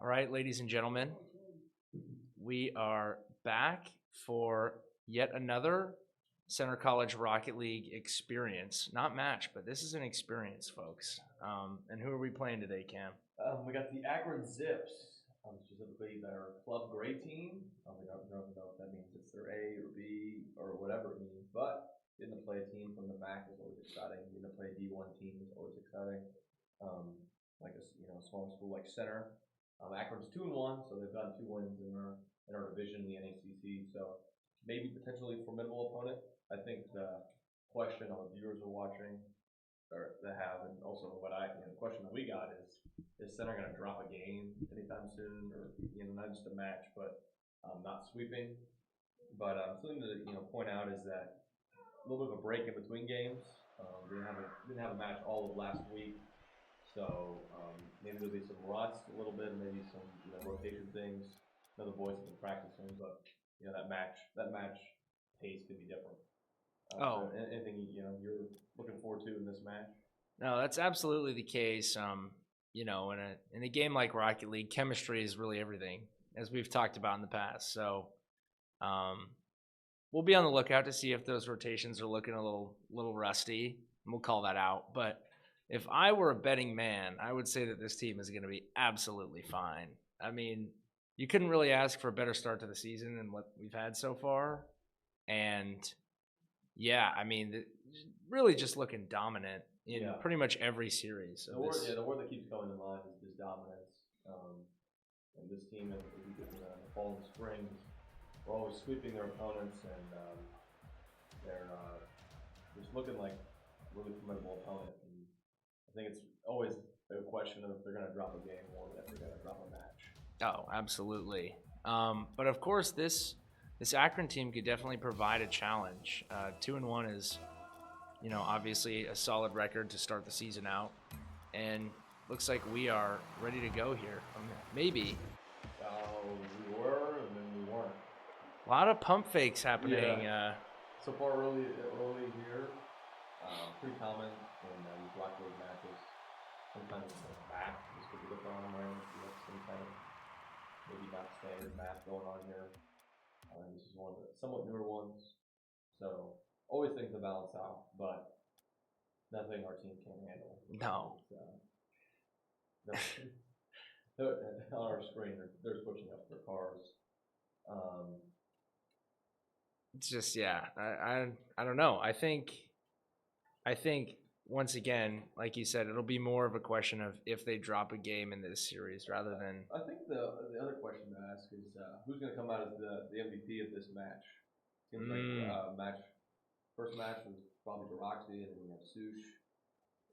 All right, ladies and gentlemen, we are back for yet another Center College Rocket League experience. Not match, but this is an experience, folks. And who are we playing today, Cam? We got the Akron Zips, specifically their club gray team. We don't know if that means it's their A or B or whatever it means, but getting to play a team from the MAC is always exciting. Getting to play a D1 team is always exciting. Like a small school like Center. Akron's 2-1, so they've gotten 2 wins in our division, the NECC. So maybe potentially a formidable opponent. I think the question all the viewers are watching or that have, and also the question that we got is Center going to drop a game anytime soon, or not just a match, but not sweeping. But something to point out is that a little bit of a break in between games. Didn't have a match all of last week. So maybe there'll be some rust a little bit, maybe some rotation things. I know the boys have been practicing, but that match pace could be different. Oh, so anything you're looking forward to in this match? no, that's absolutely the case. In a game like Rocket League, chemistry is really everything, as we've talked about in the past. So, we'll be on the lookout to see if those rotations are looking a little rusty, and we'll call that out. But if I were a betting man, I would say that this team is going to be absolutely fine. I mean, you couldn't really ask for a better start to the season than what we've had so far. And yeah, I mean, really just looking dominant in pretty much every series. The word that keeps coming to mind is dominance. And this team, in the fall and spring, we're always sweeping their opponents, and they're just looking like a really formidable opponent. And I think it's always a question of if they're going to drop a game or if they're going to drop a match. Oh, absolutely. But of course, this Akron team could definitely provide a challenge. 2-1 is, obviously a solid record to start the season out, and looks like we are ready to go here. Maybe. We were, and then we weren't. A lot of pump fakes happening. Yeah. So far, early here, pretty common in these Blackboard matches. Sometimes it's like math. This could be the problem, right? You have some kind of maybe not standard math going on here. This is one of the somewhat newer ones. So always things to balance out, but nothing our team can handle. No. On our screen, they're switching up their cars. It's just, yeah, I don't know. I think once again, like you said, it'll be more of a question of if they drop a game in this series rather than. I think the other question to ask is who's going to come out as the MVP of this match? Seems like first match was probably Roxy, and then we have Sush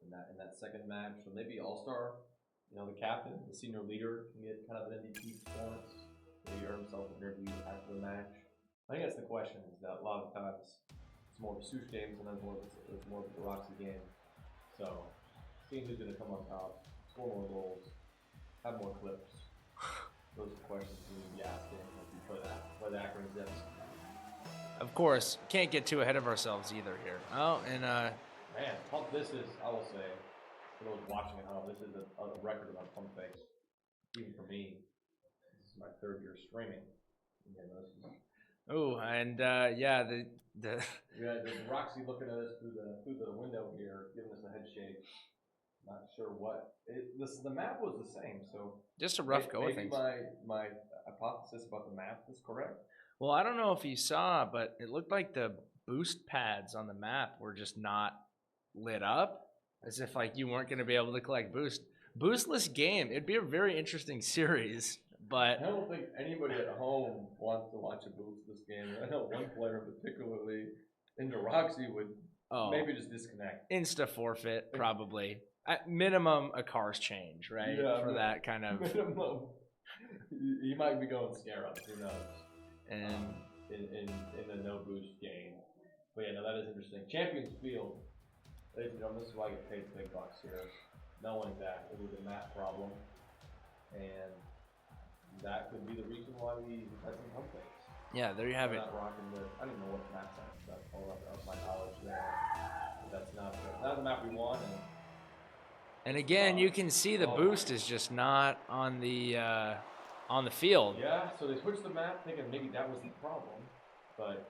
in that second match. So maybe All-Star, the captain, the senior leader, can get kind of an MVP performance. Maybe earn himself an interview after the match. I think that's the question. Is that a lot of times it's more of a Sush game, sometimes it's more of a Roxy game. So seeing who's going to come on top, score more goals, have more clips. Those are questions we need to be asking as we play the Akron Zips. Of course, can't get too ahead of ourselves either here. Oh, and man, this is, I will say, for those watching at home, this is a record of pump fakes. Even for me, this is my third year streaming. Oh, and yeah, the Roxy looking at us through the window here, giving us a head shake. Not sure what the map was the same, so just a rough go of things. My hypothesis about the map is correct. Well, I don't know if you saw, but it looked like the boost pads on the map were just not lit up, as if like you weren't going to be able to collect boost. Boostless game. It'd be a very interesting series, but I don't think anybody at home wants to watch a boostless game. I know one player particularly into Roxy would maybe just disconnect. Insta forfeit, probably. At minimum, a car's change, right? Yeah, for that kind of minimum. You might be going scare ups, who knows? And in the no boost game. But yeah, no, that is interesting. Champions Field, ladies and gentlemen, this is why I get paid big bucks here. Knowing that it was a math problem, and that could be the reason why we had some pump fakes. Yeah, there you have it. Not rocking I don't even know what math science is. That's all of my knowledge there. But that's not the map we want. And again, you can see the boost is just not on the field. Yeah, so they switched the map thinking maybe that was the problem, but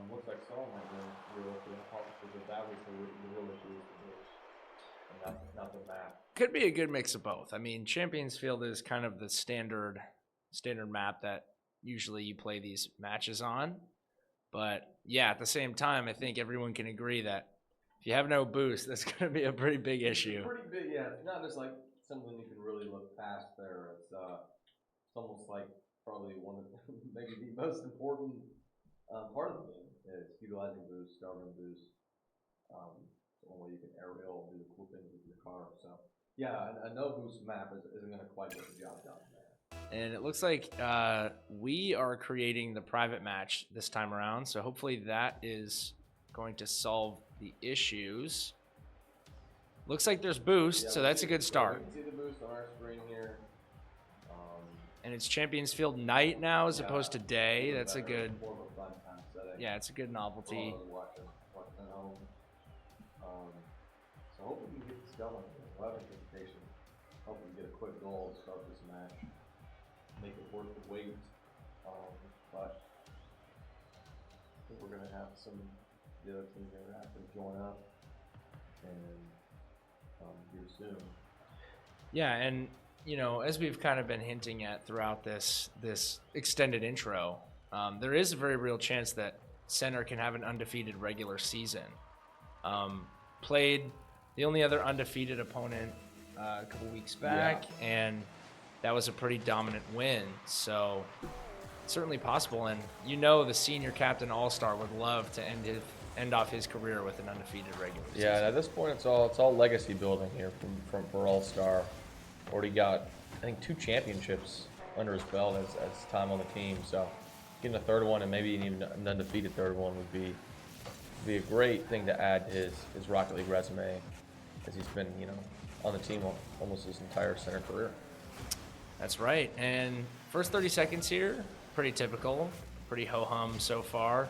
looks like Saul might be real with the hypothesis that was the real issue with the boost, and not the map. Could be a good mix of both. I mean, Champions Field is kind of the standard map that usually you play these matches on. But yeah, at the same time, I think everyone can agree that if you have no boost, that's going to be a pretty big issue. Pretty big, yeah. It's not just like something you can really look past there. It's almost like probably one of maybe the most important part of the game is utilizing boost, starting boost. The only way you can aerial do the cool things with your car. So yeah, a no boost map isn't going to quite get the job done there. And it looks like we are creating the private match this time around. So hopefully that is going to solve the issues. Looks like there's boost, so that's a good start. You can see the boost on our screen here. And it's Champions Field night now as opposed to day. That's a good. More of a fun time setting. Yeah, it's a good novelty. Watching at home. So hopefully we can get this going. We'll have anticipation. Hopefully we get a quick goal to start this match. Make it worth the wait. But I think we're gonna have some the other teams that have to join up and here soon. Yeah, and as we've kind of been hinting at throughout this extended intro, there is a very real chance that Center can have an undefeated regular season. Played the only other undefeated opponent a couple weeks back, and that was a pretty dominant win. So certainly possible. And you know, the senior captain all-star would love to end off his career with an undefeated regular season. Yeah, and at this point, it's all legacy building here for All Star. Already got, I think, 2 championships under his belt as time on the team. So getting a third one and maybe even an undefeated third one would be a great thing to add to his Rocket League resume, as he's been, on the team almost his entire center career. That's right. And first 30 seconds here, pretty typical, pretty ho-hum so far.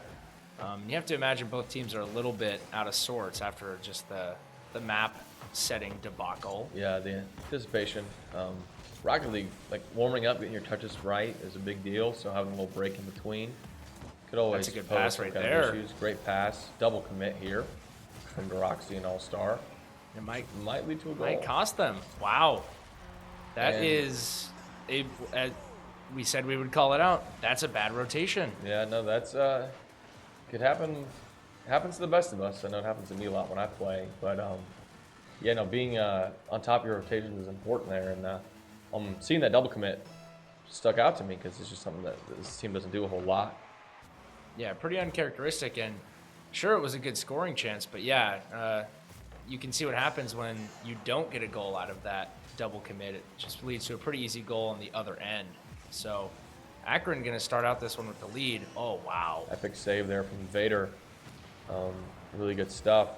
You have to imagine both teams are a little bit out of sorts after just the map setting debacle. Yeah, the anticipation. Rocket League, like warming up, getting your touches right is a big deal. So having a little break in between could always That's a good pose pass some right kind of there. issues. Great pass, double commit here from Deroxy and All Star. It might lead to a goal. might cost them. Wow, that And- is a. We said we would call it out. That's a bad rotation. Yeah, no, that's could happen. Happens to the best of us. I know it happens to me a lot when I play, but yeah, no, being on top of your rotations is important there. And seeing that double commit stuck out to me because it's just something that this team doesn't do a whole lot. Yeah, pretty uncharacteristic, and sure, it was a good scoring chance, but yeah, you can see what happens when you don't get a goal out of that double commit. It just leads to a pretty easy goal on the other end. So Akron going to start out this one with the lead. Oh, wow. Epic save there from Vader. Really good stuff.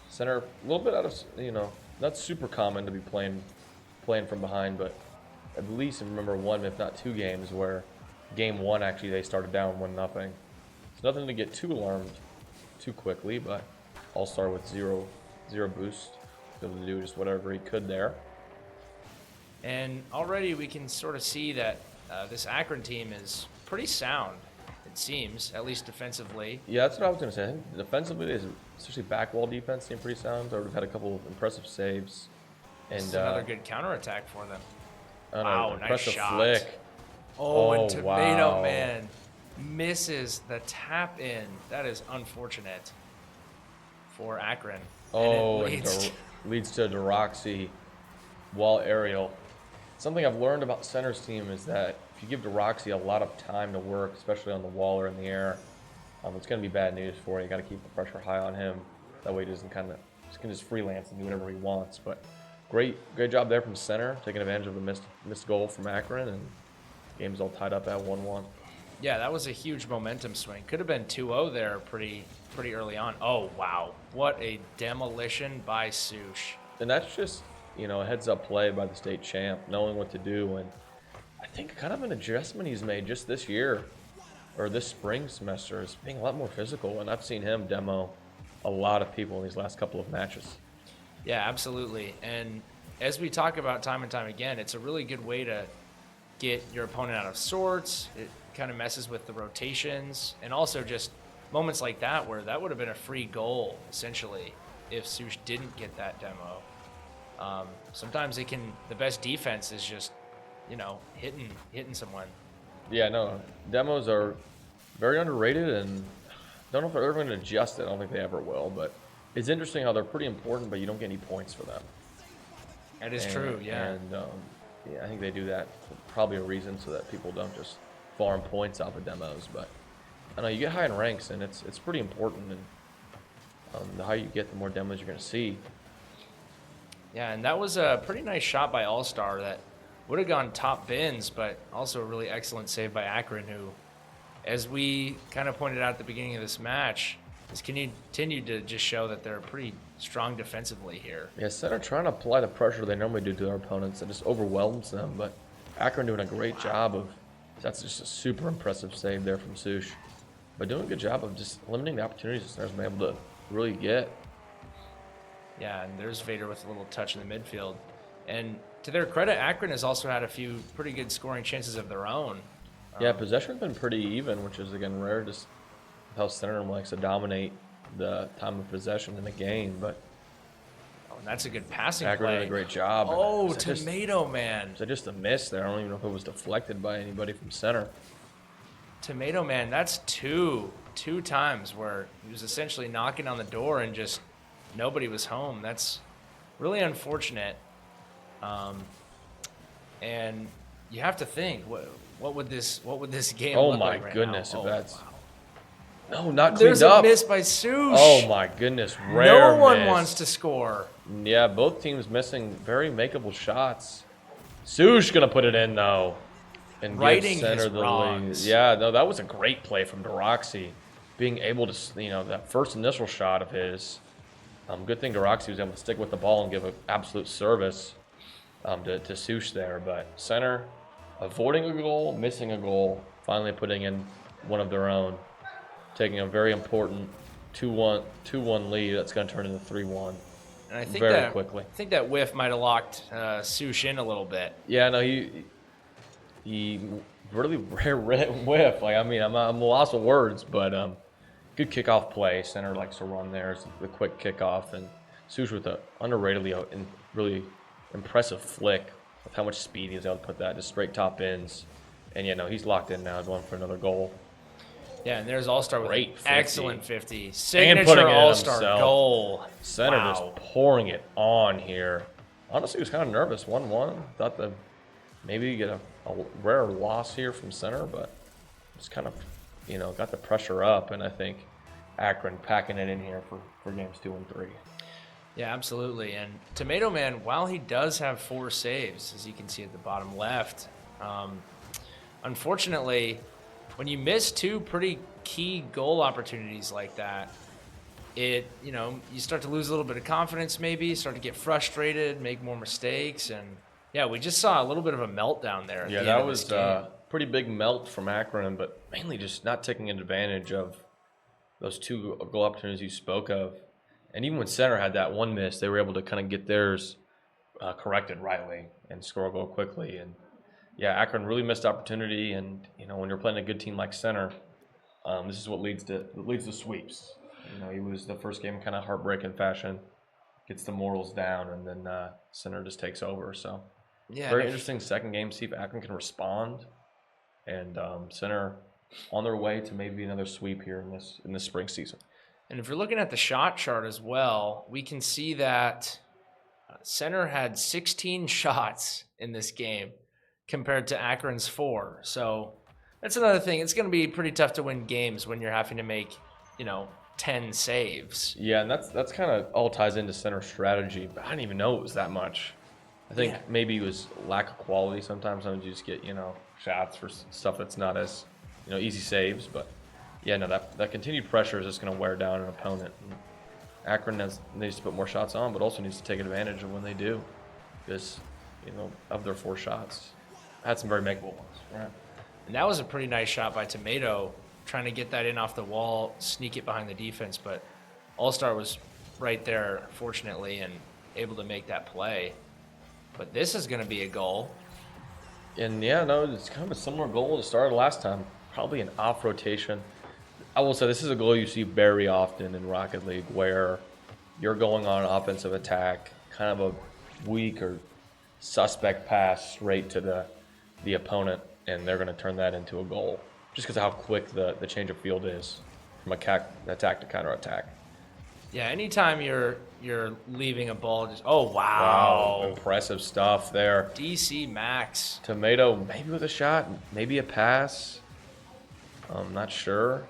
Center, a little bit out of, not super common to be playing from behind, but at least I remember 1, if not 2 games where game 1 actually they started down 1-0. It's nothing to get too alarmed too quickly, but All-Star with zero boost, able to do just whatever he could there. And already we can sort of see that this Akron team is pretty sound, it seems, at least defensively. Yeah, that's what I was going to say. I think defensively, especially back wall defense, seemed pretty sound. They've had a couple of impressive saves. And This is another good counterattack for them. I don't know, Wow, nice impressive shot. flick. Oh, and Oh, Tomato wow. Man misses the tap in. That is unfortunate for Akron. Oh, and it and leads leads to Deroxy wall aerial. Something I've learned about center's team is that if you give Deroxy a lot of time to work, especially on the wall or in the air, it's going to be bad news for you. You got to keep the pressure high on him. That way he doesn't can just freelance and do whatever he wants. But great job there from center, taking advantage of the missed goal from Akron, and game's all tied up at 1-1. Yeah, that was a huge momentum swing. Could have been 2-0 there pretty early on. Oh, wow. What a demolition by Sush. And that's just, a heads-up play by the state champ, knowing what to do. And I think kind of an adjustment he's made just this year, or this spring semester, is being a lot more physical. And I've seen him demo a lot of people in these last couple of matches. Yeah, absolutely. And as we talk about time and time again, it's a really good way to get your opponent out of sorts. It kind of messes with the rotations, and also just moments like that where that would have been a free goal, essentially, if Sush didn't get that demo. Sometimes the best defense is just, hitting someone. Yeah, no, demos are very underrated, and don't know if they're ever going to adjust it. I don't think they ever will, but it's interesting how they're pretty important, but you don't get any points for them. That is true, yeah. And yeah, I think they do that for probably a reason so that people don't just farm points off of demos. But I know you get high in ranks, and it's pretty important. And the higher you get, the more demos you're going to see. Yeah, and that was a pretty nice shot by All-Star that would have gone top bins, but also a really excellent save by Akron, who, as we kind of pointed out at the beginning of this match, has continued to just show that they're pretty strong defensively here. Yeah, center trying to apply the pressure they normally do to their opponents. It just overwhelms them. But Akron doing a great job of, that's just a super impressive save there from Sush. But doing a good job of just limiting the opportunities the center's been able to really get. Yeah, and there's Vader with a little touch in the midfield. And to their credit, Akron has also had a few pretty good scoring chances of their own. Yeah, possession's been pretty even, which is, again, rare, just how center likes to dominate the time of possession in the game. But And that's a good passing Akron play. did a great job. Oh, Is that just- Tomato Man. is that just a miss there? I don't even know if it was deflected by anybody from center. Tomato Man, that's two times where he was essentially knocking on the door and just nobody was home. That's really unfortunate. And you have to think, what would this game Oh look my like right goodness, now? if Oh, that's wow. no, not There's cleaned a up. miss by Sush. Oh my goodness, rare No one miss. wants to score. Yeah, both teams missing very makeable shots. Sush gonna put it in though, and Righting give center his the wrongs. lead. Yeah, no, that was a great play from Deroxy, being able to, that first initial shot of his. Good thing Deroxy was able to stick with the ball and give an absolute service to Sush there. But center avoiding a goal, missing a goal, finally putting in one of their own, taking a very important 2-1 lead that's going to turn into 3-1 And I think very quickly. I think that whiff might have locked Sush in a little bit. Yeah, no, he really rare whiff. Like, I mean, I'm a loss of words, but good kickoff play. Center likes to run there. It's the quick kickoff, and Sush with an underratedly really impressive flick with how much speed he was able to put that just straight top ins. And he's locked in now, going for another goal. Yeah, and there's All-Star with Great an 50. excellent 50. putting Signature it in All-Star himself. goal. Center Wow. just pouring it on here. Honestly, was kind of nervous. 1-1. Thought that maybe you get a rare loss here from center, but just kind of, got the pressure up. And I think Akron packing it in here for games 2 and 3. Yeah, absolutely. And Tomato Man, while he does have 4 saves, as you can see at the bottom left, unfortunately, when you miss 2 pretty key goal opportunities like that, you start to lose a little bit of confidence maybe, start to get frustrated, make more mistakes. And, yeah, we just saw a little bit of a meltdown there. Yeah, that was a pretty big melt from Akron, but mainly just not taking advantage of those 2 goal opportunities you spoke of. And even when center had that one miss, they were able to kind of get theirs corrected rightly and score a goal quickly. And yeah, Akron really missed opportunity. And when you're playing a good team like center, this is what leads to sweeps. He was the first game kind of heartbreaking fashion, gets the morals down, and then center just takes over. So yeah, very interesting second game. See if Akron can respond, and center on their way to maybe another sweep here in this spring season. And if you're looking at the shot chart as well, we can see that center had 16 shots in this game compared to Akron's 4. So that's another thing. It's going to be pretty tough to win games when you're having to make, 10 saves. Yeah, and that's kind of all ties into center strategy, but I didn't even know it was that much. I think maybe it was lack of quality sometimes. Sometimes you just get, shots for stuff that's not as, easy saves, but yeah, no, that continued pressure is just going to wear down an opponent. And Akron needs to put more shots on, but also needs to take advantage of when they do, because of their 4 shots, had some very makeable ones. Right. And that was a pretty nice shot by Tomato, trying to get that in off the wall, sneak it behind the defense. But All-Star was right there, fortunately, and able to make that play. But this is going to be a goal. And yeah, no, it's kind of a similar goal to start last time. Probably an off rotation. I will say this is a goal you see very often in Rocket League, where you're going on an offensive attack, kind of a weak or suspect pass straight to the opponent, and they're going to turn that into a goal just because of how quick the change of field is from attack to counterattack. Yeah, anytime you're leaving a ball, just wow, impressive stuff there. DC Max. Tomato maybe with a shot, maybe a pass. I'm not sure.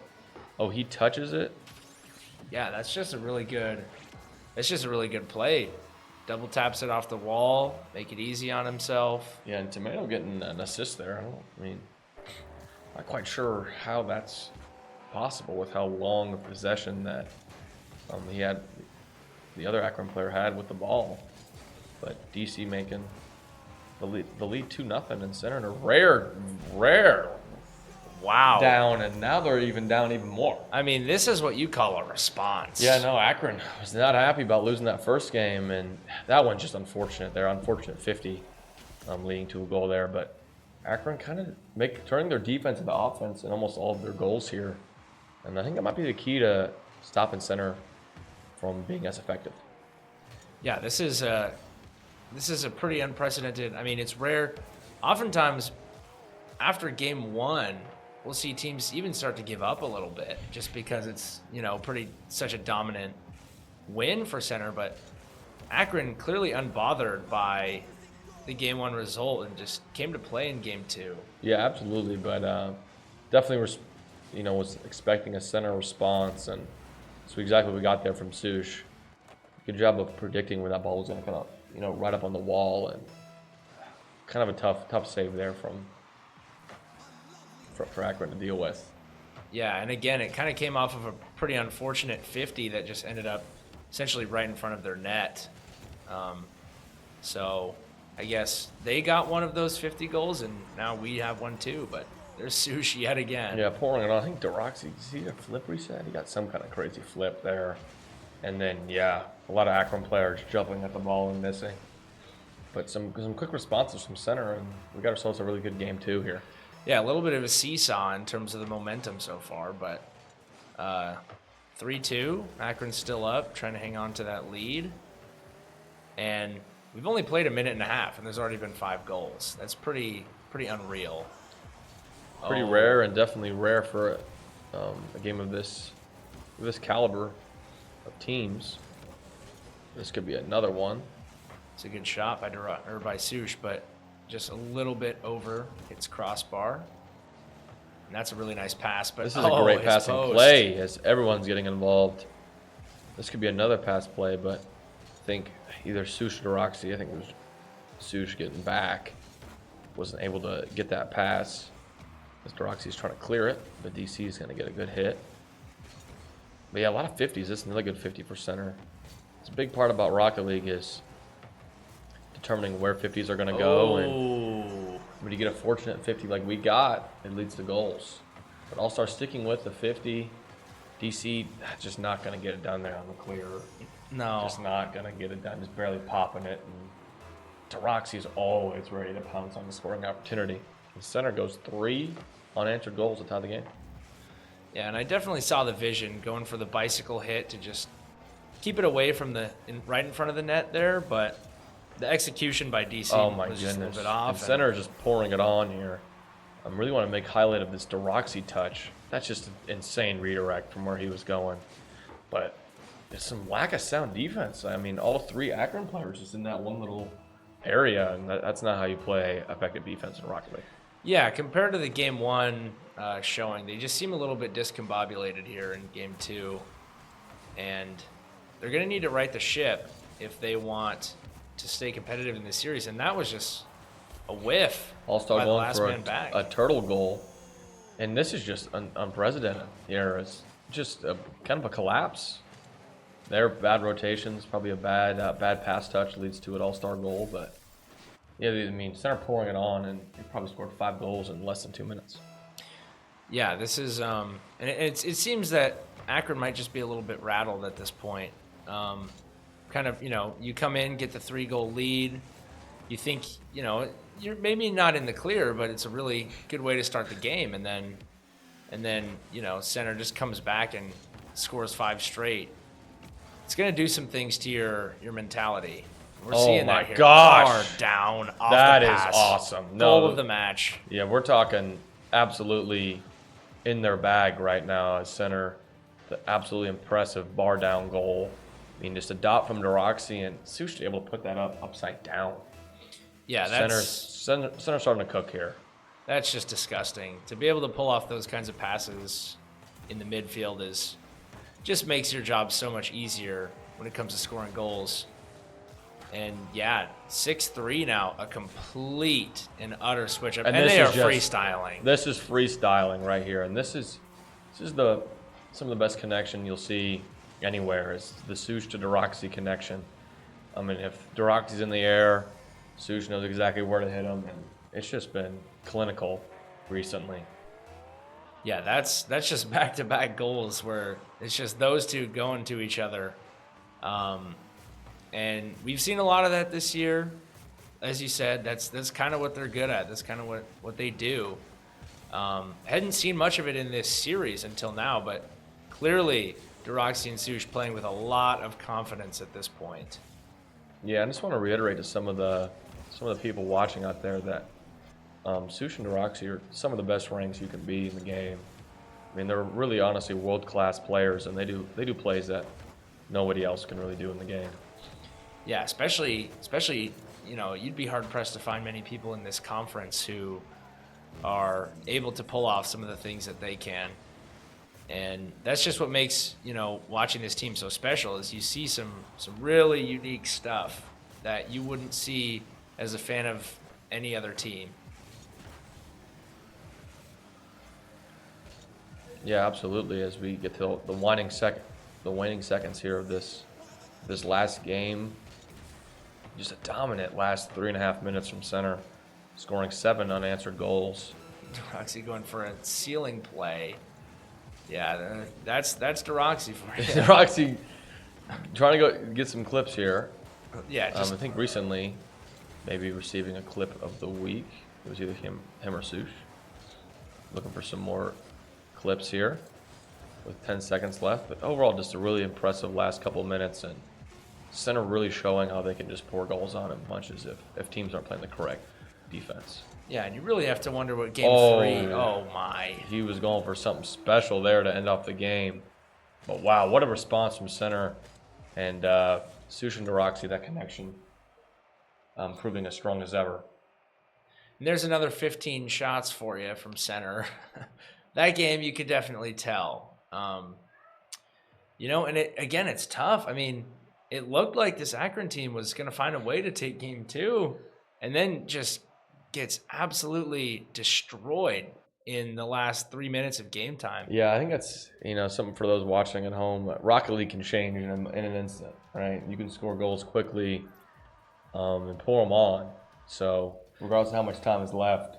Oh, he touches it. Yeah, that's just a really good play. Double taps it off the wall, make it easy on himself. Yeah, and Tomato getting an assist there. Not quite sure how that's possible with how long of possession that the other Akron player had with the ball. But DC making the lead 2-0 in center, and a rare wow down, and now they're down even more. This is what you call a response. Yeah, no, Akron was not happy about losing that first game, and that one's just unfortunate. They're unfortunate 50, leading to a goal there. But Akron kind of turning their defense into offense in almost all of their goals here, and I think that might be the key to stopping center from being as effective. Yeah, this is a pretty unprecedented. It's rare. Oftentimes, after game 1, we'll see teams even start to give up a little bit just because it's, such a dominant win for center. But Akron clearly unbothered by the game one result and just came to play in game two. Yeah, absolutely. But definitely, was expecting a center response, and so exactly what we got there from Sush. Good job of predicting where that ball was going to come up, right up on the wall, and kind of a tough save there for Akron to deal with. Yeah, and again, it kind of came off of a pretty unfortunate 50 that just ended up essentially right in front of their net. So I guess they got one of those 50 goals, and now we have one too, but there's Sush yet again. Yeah, pouring it on. I think Deroxy, see the flip reset? He got some kind of crazy flip there. And then, yeah, a lot of Akron players jumping at the ball and missing. But some quick responses from center, and we got ourselves a really good game too here. Yeah, a little bit of a seesaw in terms of the momentum so far, but 3-2, Akron's still up, trying to hang on to that lead. And we've only played a minute and a half, and there's already been 5 goals. That's pretty unreal. Pretty rare, and definitely rare for a game of this caliber of teams. This could be another one. It's a good shot by Sush, but just a little bit over its crossbar. And that's a really nice pass. But this is a great passing play as everyone's getting involved. This could be another pass play, but I think either Sush or Deroxy, I think it was Sush getting back, wasn't able to get that pass. As Deroxy's trying to clear it, but DC is going to get a good hit. But yeah, a lot of 50s. This is another good 50 for center. It's a big part about Rocket League is determining where 50s are going to go. And when you get a fortunate 50 like we got, it leads to goals. But All-Star sticking with the 50. DC just not going to get it done there on the clear. No. Just not going to get it done. Just barely popping it. And Deroxy's always ready to pounce on the scoring opportunity. The center goes 3 unanswered goals to tie the game. Yeah, and I definitely saw the vision going for the bicycle hit to just keep it away from right in front of the net there, but the execution by DC was just a little bit off. And center is just pouring it on here. I really want to make highlight of this Deroxy touch. That's just an insane redirect from where he was going. But there's some lack of sound defense. I mean, all 3 Akron players just in that one little area, and that's not how you play effective defense in Rocket League. Yeah, compared to the game 1 showing, they just seem a little bit discombobulated here in game 2. And they're going to need to right the ship if they want to stay competitive in this series. And that was just a whiff All-Star by the going last for man back. a turtle goal. And this is just unprecedented here. It's just kind of a collapse. Their bad rotations, probably a bad pass touch leads to an All-Star goal. But yeah, I mean, center pouring it on, and he probably scored 5 goals in less than 2 minutes. Yeah, this is and it seems that Akron might just be a little bit rattled at this point. Kind of, you come in, get the 3-goal lead. You think, you're maybe not in the clear, but it's a really good way to start the game. And then center just comes back and scores 5 straight. It's going to do some things to your mentality. We're seeing that here. Far down off that the pass. Is awesome. Goal of the match. Yeah, we're talking absolutely in their bag right now as center. The absolutely impressive bar down goal. I mean, just a dot from Deroxy, and Sush able to put that upside down. Yeah, center starting to cook here. That's just disgusting. To be able to pull off those kinds of passes in the midfield just makes your job so much easier when it comes to scoring goals. And yeah, 6-3 now, a complete and utter switch up, and they are freestyling. This is freestyling right here, and this is some of the best connection you'll see anywhere is the Sush to Deroxy connection. I mean, if Deroxy's in the air, Sush knows exactly where to hit him, and it's just been clinical recently. Yeah, that's just back-to-back goals where it's just those two going to each other. And we've seen a lot of that this year. As you said, that's kind of what they're good at. That's kind of what they do. Hadn't seen much of it in this series until now, but clearly Deroxy and Sush playing with a lot of confidence at this point. Yeah, I just want to reiterate to some of the people watching out there that Sush and Deroxy are some of the best ranks you can be in the game. I mean, they're really honestly world-class players, and they do plays that nobody else can really do in the game. Yeah, especially you'd be hard pressed to find many people in this conference who are able to pull off some of the things that they can. And that's just what makes, watching this team so special is you see some really unique stuff that you wouldn't see as a fan of any other team. Yeah, absolutely. As we get to the waning seconds here of this last game, just a dominant last 3.5 minutes from center, scoring 7 unanswered goals. Deroxy going for a ceiling play. Yeah, that's Deroxy for you. Roxy trying to go get some clips here. Yeah, I think recently, maybe receiving a clip of the week. It was either him or Sush. Looking for some more clips here with 10 seconds left. But overall, just a really impressive last couple of minutes, and center really showing how they can just pour goals on in bunches if teams aren't playing the correct defense. Yeah, and you really have to wonder what game 3. Oh my! He was going for something special there to end off the game. But wow, what a response from center, and Sush and Deroxy, that connection, proving as strong as ever. And there's another 15 shots for you from center. That game, you could definitely tell. And it's tough. I mean, it looked like this Akron team was going to find a way to take game 2, and then just gets absolutely destroyed in the last 3 minutes of game time. Yeah, I think that's something for those watching at home. Rocket League can change in an instant, right? You can score goals quickly and pour them on. So regardless of how much time is left,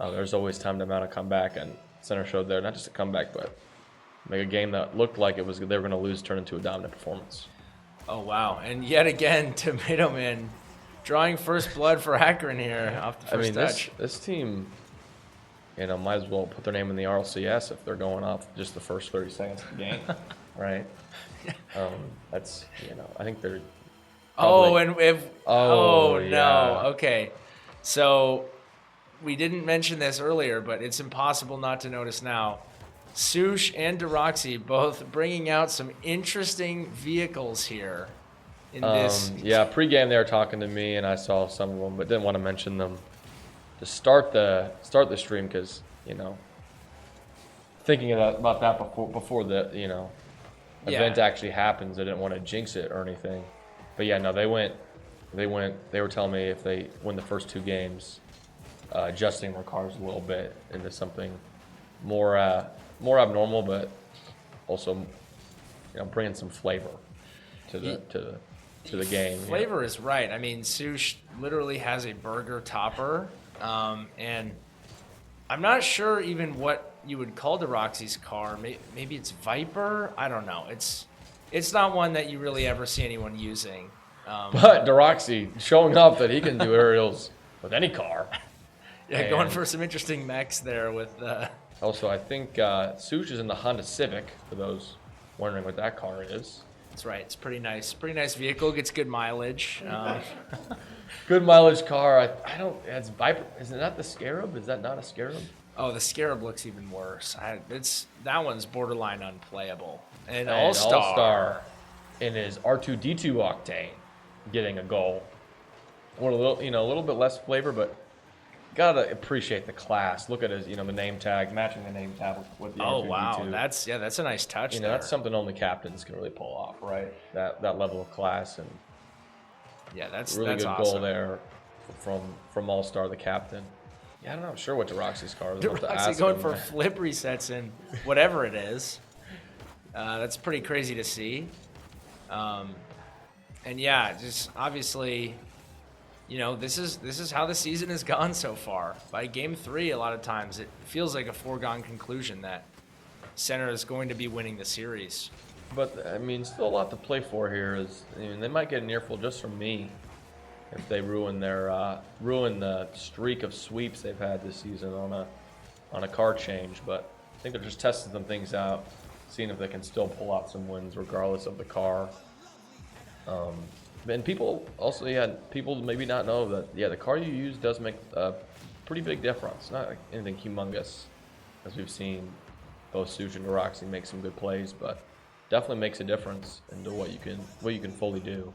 there's always time to mount a comeback, and center showed there not just a comeback, but make a game that looked like they were going to lose turn into a dominant performance. Oh wow! And yet again, Tomato Man drawing first blood for Akron here off the first touch. This team, might as well put their name in the RLCS if they're going off just the first 30 seconds of the game, right? That's I think they're. Probably, no. Yeah. Okay, so we didn't mention this earlier, but it's impossible not to notice now. Sush and Deroxy both bringing out some interesting vehicles here in this. Yeah, pregame they were talking to me, and I saw some of them, but didn't want to mention them to start the stream because thinking about that before the event actually happens. I didn't want to jinx it or anything. But yeah, no, they were telling me if they win the first 2 games, adjusting their cars a little bit into something more abnormal, but also bringing some flavor to the game. Flavor is right. I mean, Sush literally has a burger topper, and I'm not sure even what you would call Deroxy's car. Maybe it's Viper. I don't know. It's not one that you really ever see anyone using. But Deroxy showing off that he can do aerials with any car. Yeah, going for some interesting mechs there with. Also, I think Sush is in the Honda Civic, for those wondering what that car is. That's right. It's pretty nice. Pretty nice vehicle. Gets good mileage. Good mileage car. I don't. It's Viper. Is it not the Scarab? Is that not a Scarab? Oh, the Scarab looks even worse. That one's borderline unplayable. And All All-Star. Star in his R2D2 Octane, getting a goal. A little bit less flavor, but gotta appreciate the class. Look at his, the name tag, matching the name tag with the R2D2. Oh wow, that's a nice touch. That's something only captains can really pull off, right? That level of class, and yeah, that's really good awesome. goal there from All Star, the captain. Yeah, I don't know. I'm sure what Deroxy's car is. Deroxy going for flip resets and whatever it is. That's pretty crazy to see. And yeah, just obviously, this is how the season has gone so far. By game 3, a lot of times it feels like a foregone conclusion that center is going to be winning the series. But I mean, still a lot to play for here. They might get an earful just from me if they ruin the streak of sweeps they've had this season on a car change. But I think they're just testing some things out, seeing if they can still pull out some wins regardless of the car. And people maybe not know that, the car you use does make a pretty big difference. Not like anything humongous, as we've seen both Sush and Deroxy make some good plays, but definitely makes a difference into what you can fully do.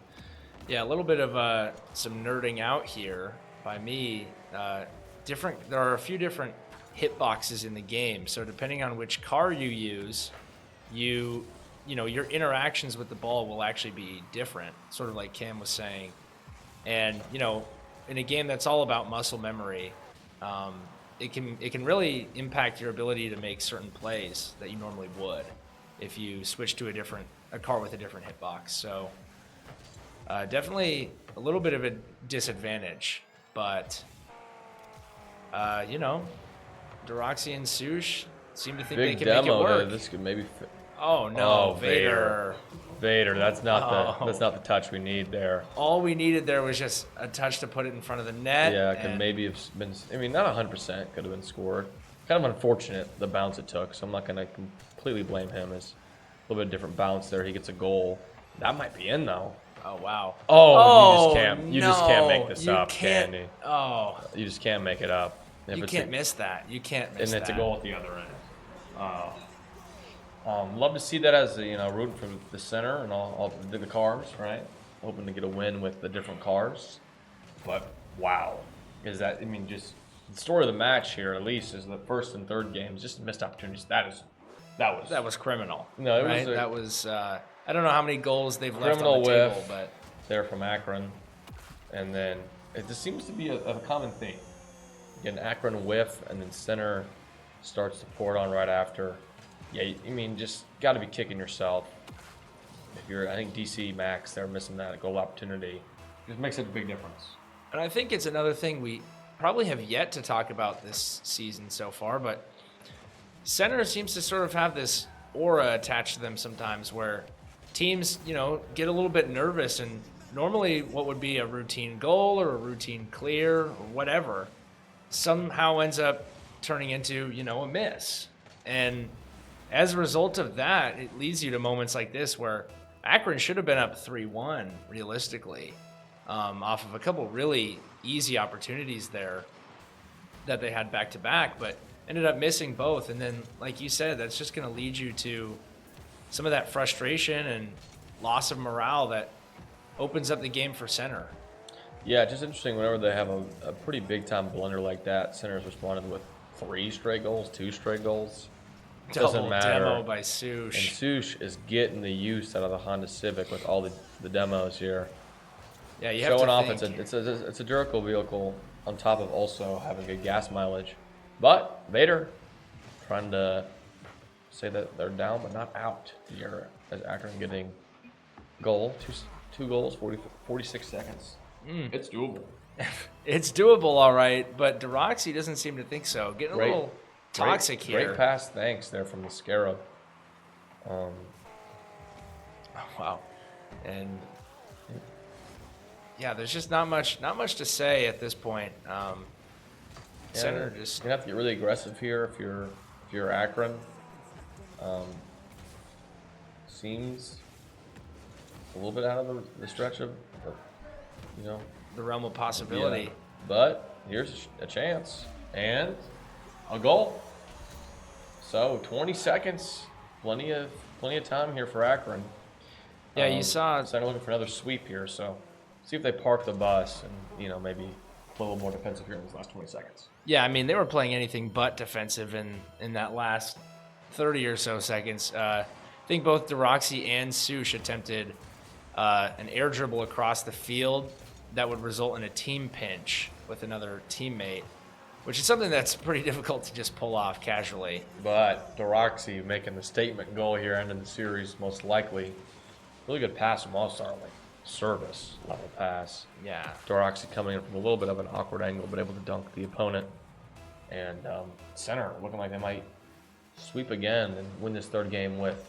Yeah, a little bit of some nerding out here by me. There are a few different hitboxes in the game, so depending on which car you use, you know your interactions with the ball will actually be different, sort of like Cam was saying. And in a game that's all about muscle memory, it can really impact your ability to make certain plays that you normally would if you switch to a car with a different hitbox. So definitely a little bit of a disadvantage, but Deroxy and Sush seem to think they Big can make it demo. work. This could maybe. Oh no, Vader. Vader. That's not Oh. that's not the touch we need there. All we needed there was just a touch to put it in front of the net. Yeah, it could maybe have been. I mean, not 100% could have been scored. Kind of unfortunate the bounce it took. So I'm not gonna completely blame him. It's a little bit different bounce there. He gets a goal. That might be in though. Oh wow. Oh, you just can't make this you up, can't, can you? Oh, You just can't make it up. If you it's can't miss that. You can't miss and that. it's a goal at the other end. Love to see that as rooting for the center and all the cars, right? Hoping to get a win with the different cars. But wow, just the story of the match here at least is the first and third games, just missed opportunities. That was criminal. No, it right? was that was. I don't know how many goals they've left criminal on the table, whiff but there from Akron, and then it just seems to be a common theme. You get an Akron whiff, and then center starts to pour it on right after. Yeah, just got to be kicking yourself. I think DC Max, they're missing that goal opportunity. It makes a big difference. And I think it's another thing we probably have yet to talk about this season so far, but center seems to sort of have this aura attached to them sometimes where teams, get a little bit nervous, and normally what would be a routine goal or a routine clear or whatever somehow ends up turning into, a miss. And as a result of that, it leads you to moments like this where Akron should have been up 3-1 realistically, off of a couple really easy opportunities there that they had back to back, but ended up missing both. And then, like you said, that's just going to lead you to some of that frustration and loss of morale that opens up the game for center. Yeah, just interesting. Whenever they have a pretty big time blunder like that, center's responded with 3 straight goals, 2 straight goals. Doesn't Double matter. demo by Sush. And Sush is getting the use out of the Honda Civic with all the demos here. Yeah, you have Showing to off think. it's a durable vehicle on top of also having good gas mileage. But Vader trying to say that they're down but not out here as Akron getting goal, two goals, 46 seconds. It's doable. It's doable, all right, but Deroxy doesn't seem to think so. Getting a little toxic here. Great pass, thanks there from the Scarab. Wow. And yeah, there's just not much to say at this point. Center just You're gonna have to get really aggressive here if you're Akron. Seems a little bit out of the stretch of the realm of possibility. Yeah. But here's a chance and a goal. So 20 seconds, plenty of time here for Akron. Yeah, you saw. Center looking for another sweep here, so see if they park the bus and maybe play a little more defensive here in these last 20 seconds. Yeah, I mean they were playing anything but defensive in that last 30 or so seconds. I think both Deroxy and Sush attempted an air dribble across the field that would result in a team pinch with another teammate, which is something that's pretty difficult to just pull off casually. But Deroxy making the statement goal here, ending the series most likely. Really good pass from All-Star, like service level pass. Yeah. Deroxy coming in from a little bit of an awkward angle, but able to dunk the opponent. And center looking like they might sweep again and win this third game with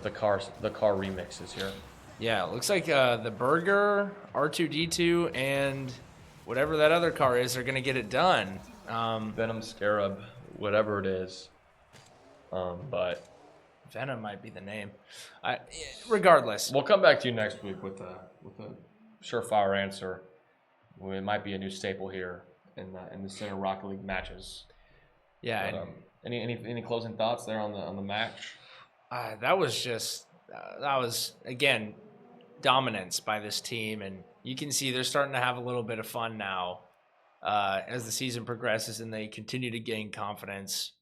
the car remixes here. Yeah, it looks like the Burger, R2D2, and whatever that other car is are going to get it done. Venom Scarab, whatever it is. But Venom might be the name. Regardless. We'll come back to you next week with a surefire answer. It might be a new staple here in the Center Rocket League matches. Yeah. But, any closing thoughts there on the match? That was again dominance by this team, and you can see they're starting to have a little bit of fun now as the season progresses and they continue to gain confidence.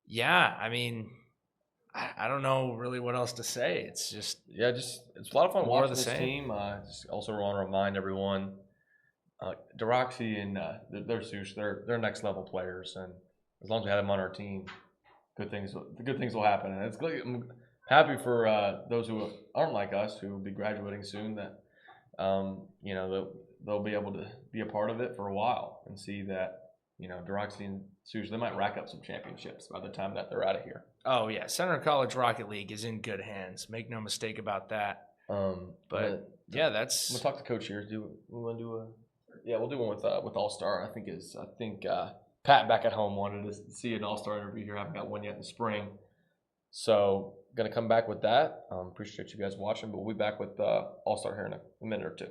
Yeah, I mean, I don't know really what else to say. It's just it's a lot of fun more of watching the this same. team. Just also want to remind everyone, Deroxy and their Sush, they're next level players, and as long as we have them on our team, good things will happen. And it's good. I'm happy for those who aren't like us, who will be graduating soon, that they'll be able to be a part of it for a while and see that Deroxy and Sush, they might rack up some championships by the time that they're out of here. Oh yeah, Center College Rocket League is in good hands. Make no mistake about that. But yeah, that's. I'm gonna talk to Coach here. We want to do a? Yeah, we'll do one with All Star. I think Pat back at home wanted to see an All Star interview here. I haven't got one yet in the spring, so gonna come back with that. Appreciate you guys watching, but we'll be back with All Star here in a minute or two.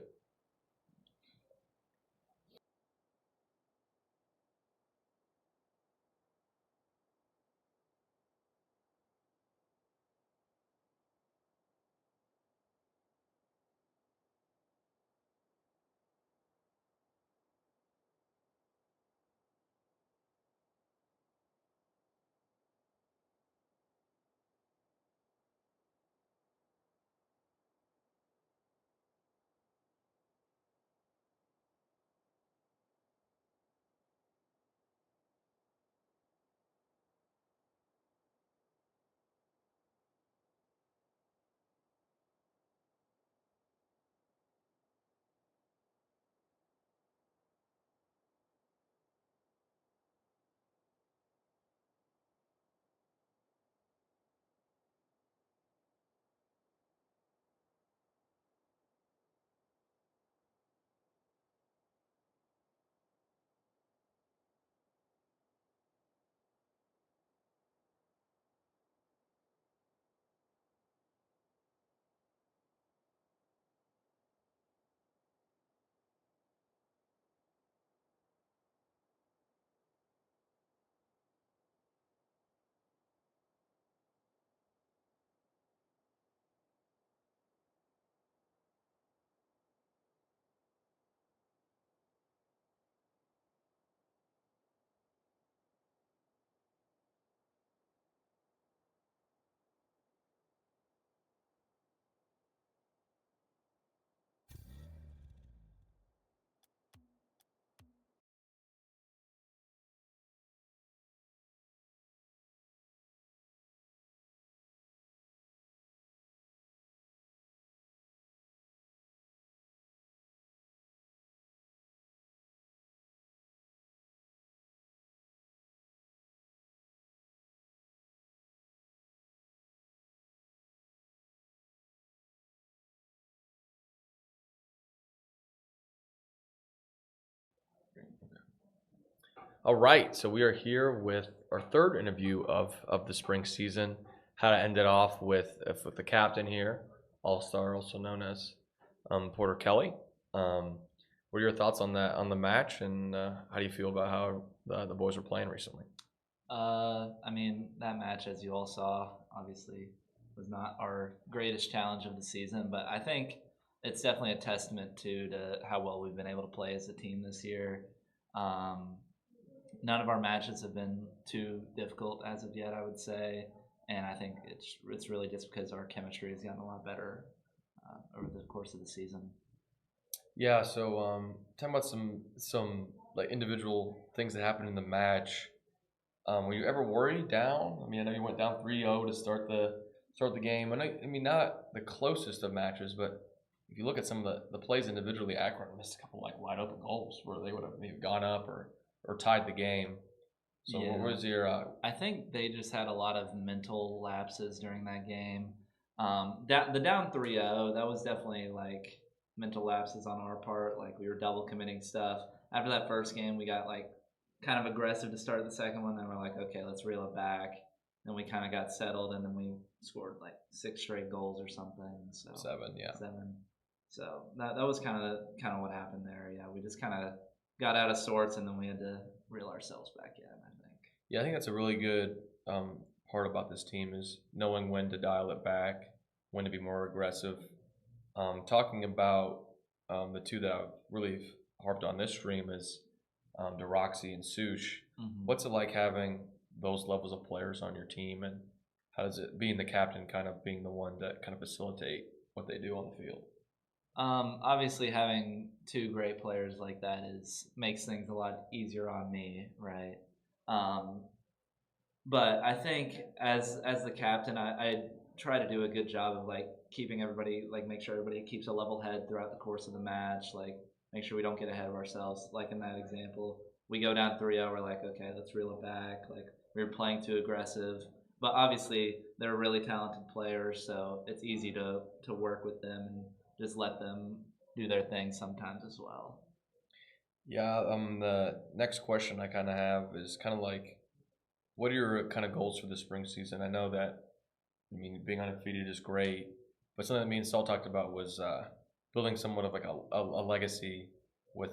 All right, so we are here with our third interview of the spring season. How to end it off with the captain here, All Star, also known as Porter Kelly. What are your thoughts on the match, and how do you feel about how the boys were playing recently? I mean, that match, as you all saw, obviously was not our greatest challenge of the season, but I think it's definitely a testament to how well we've been able to play as a team this year. None of our matches have been too difficult as of yet, I would say, and I think it's really just because our chemistry has gotten a lot better over the course of the season. Yeah, so talking about some like individual things that happened in the match. Were you ever worried down? I mean, I know you went down 3-0 to start the game. I mean, not the closest of matches, but if you look at some of the plays individually, Akron missed a couple like wide open goals where they would have maybe gone up or tied the game. So Yeah. what was your? I think they just had a lot of mental lapses during that game. The down 3-0, that was definitely like mental lapses on our part. Like we were double committing stuff. After that first game, we got like kind of aggressive to start the second one. Then we're like, okay, let's reel it back. Then we kind of got settled, and then we scored like 6 straight goals or something. So 7, yeah. 7. So that was kind of what happened there. Yeah, we just kind of got out of sorts, and then we had to reel ourselves back in, I think. Yeah, I think that's a really good part about this team is knowing when to dial it back, when to be more aggressive. Talking about the two that I've really harped on this stream is DeRoxy and Sush. What's it like having those levels of players on your team, and how does it, being the captain, kind of being the one that kind of facilitate what they do on the field? Obviously, having two great players like that makes things a lot easier on me, right? But I think as the captain, I try to do a good job of like keeping everybody, like make sure everybody keeps a level head throughout the course of the match, like make sure we don't get ahead of ourselves. Like in that example, we go down 3-0, we're like, okay, let's reel it back. Like we were playing too aggressive, but obviously they're really talented players, so it's easy to work with them and just let them do their thing sometimes as well. Yeah, the next question I kind of have is kind of like, what are your kind of goals for the spring season? I know that, I mean, being undefeated is great, but something that me and Saul talked about was building somewhat of like a legacy with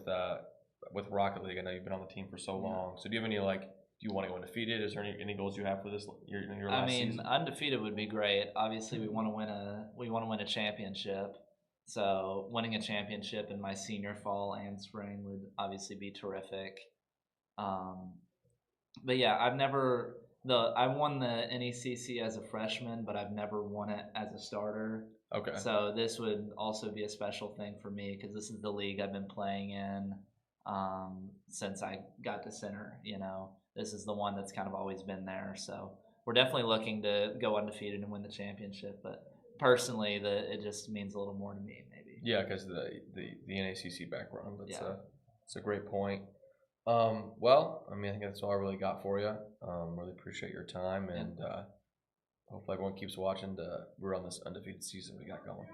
Rocket League. I know you've been on the team for so long. So do you have any like, do you want to go undefeated? Is there any goals you have for this your last season? Undefeated would be great. Obviously, we want to win a championship. So winning a championship in my senior fall and spring would obviously be terrific. But yeah, I won the NECC as a freshman, but I've never won it as a starter. Okay. So this would also be a special thing for me because this is the league I've been playing in since I got to center. You know, this is the one that's kind of always been there. So we're definitely looking to go undefeated and win the championship. But personally, it just means a little more to me, maybe. Yeah, because the NACC background. That's a great point. Well, I mean, I think that's all I really got for you. Really appreciate your time, and hopefully everyone keeps watching. We're on this undefeated season we got going.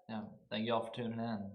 Yeah, thank you all for tuning in.